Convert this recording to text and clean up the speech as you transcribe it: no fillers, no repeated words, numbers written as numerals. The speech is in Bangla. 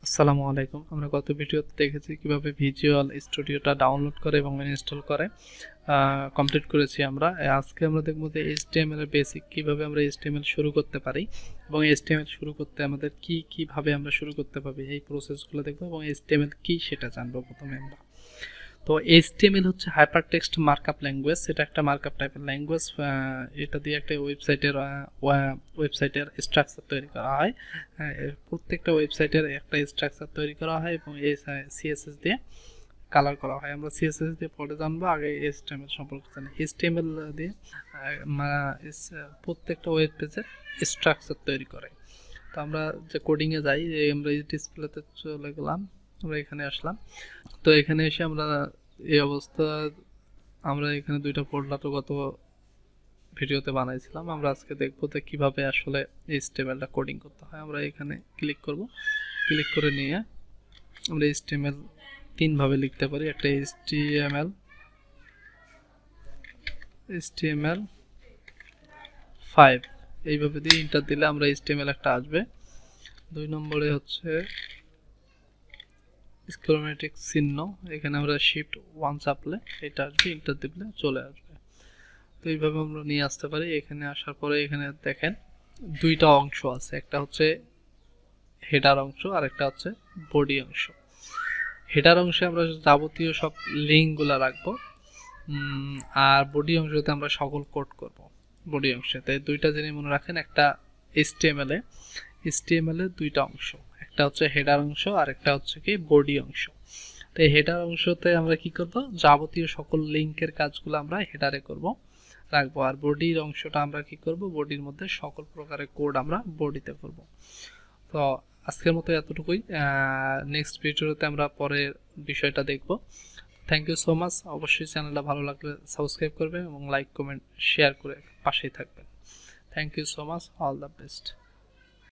আসসালামু আলাইকুম। আমরা গত ভিডিওতে দেখেছি কিভাবে ভিজুয়াল স্টুডিওটা ডাউনলোড করে এবং ইনস্টল করে কমপ্লিট করেছি আমরা। আজকে আমরা দেখব যে এইচটিএমএল এর বেসিক কিভাবে আমরা এইচটিএমএল শুরু করতে পারি এবং এইচটিএমএল শুরু করতে আমাদের কিভাবে আমরা শুরু করতে পারি এই প্রসেসগুলো দেখব এবং এইচটিএমএল কি সেটা জানবো প্রথমে আমরা। তো এইচটিএমএল হচ্ছে হাইপার টেক্সট মার্কআপ ল্যাঙ্গুয়েজ। এটা একটা মার্কআপ টাইপের ল্যাঙ্গুয়েজ। এটা দিয়ে একটা ওয়েবসাইটের স্ট্রাকচার তৈরি করা হয়। প্রত্যেকটা ওয়েবসাইটের একটা স্ট্রাকচার তৈরি করা হয় এবং এই সিএসএস দিয়ে কালার করা হয়। আমরা সিএসএস দিয়ে পরে জানবো, আগে এইচটিএমএল সম্পর্কে জানি। এইচটিএমএল দিয়ে প্রত্যেকটা ওয়েব পেজের স্ট্রাকচার তৈরি করে। তো আমরা যে কোডিংয়ে যাই, আমরা এই ডিসপ্লেতে চলে গেলাম, আমরা এখানে আসলাম। তো এখানে এসে আমরা এই অবস্থা, আমরা এখানে দুইটা ফোল্ডার গত ভিডিওতে বানাইছিলাম। আমরা আজকে দেখবো যে কিভাবে আসলে এইচটিএমএলটা কোডিং করতে হয়। আমরা এখানে ক্লিক করব, ক্লিক করে নিয়ে আমরা এইচটিএমএল তিনভাবে লিখতে পারি। একটা HTML5 এইভাবে দিয়ে ইন্টার দিলে আমরা এইচটিএমএল একটা আসবে। 2 নম্বরে হচ্ছে এক্সক্লেমেটিক চিহ্ন, এখানে আমরা শিফট 1 চাপলে এটা আসবে, ইন্টার দিলে চলে আসবে। তো এইভাবে আমরা নিয়ে আসতে পারি। এখানে আসার পরে এখানে দেখেন দুইটা অংশ আছে, একটা হচ্ছে হেডার অংশ আর একটা হচ্ছে বডি অংশ। হেডার অংশে আমরা যাবতীয় সব লিঙ্কগুলো রাখবো, আর বডি অংশতে আমরা সকল কোড করব। বডি অংশে তাই দুইটা জিনিস মনে রাখেন, একটা এইচটিএমএল এ দুইটা অংশ, একটা হচ্ছে হেডার অংশ আর একটা হচ্ছে কি বডি অংশ। তো এই হেডার অংশতে আমরা কি করব, যাবতীয় সকল লিঙ্কের কাজগুলো আমরা হেডারে করব রাখবো, আর বডির অংশটা আমরা কি করব, বডির মধ্যে সকল প্রকারের কোড আমরা বডিতে করব। তো আজকের মতো এতটুকুই। নেক্সট ভিডিওতে আমরা পরের বিষয়টা দেখব। Thank you so much. অবশ্যই চ্যানেলটা ভালো লাগলে সাবস্ক্রাইব করবেন এবং লাইক কমেন্ট শেয়ার করে পাশেই থাকবেন। Thank you so much, all the best.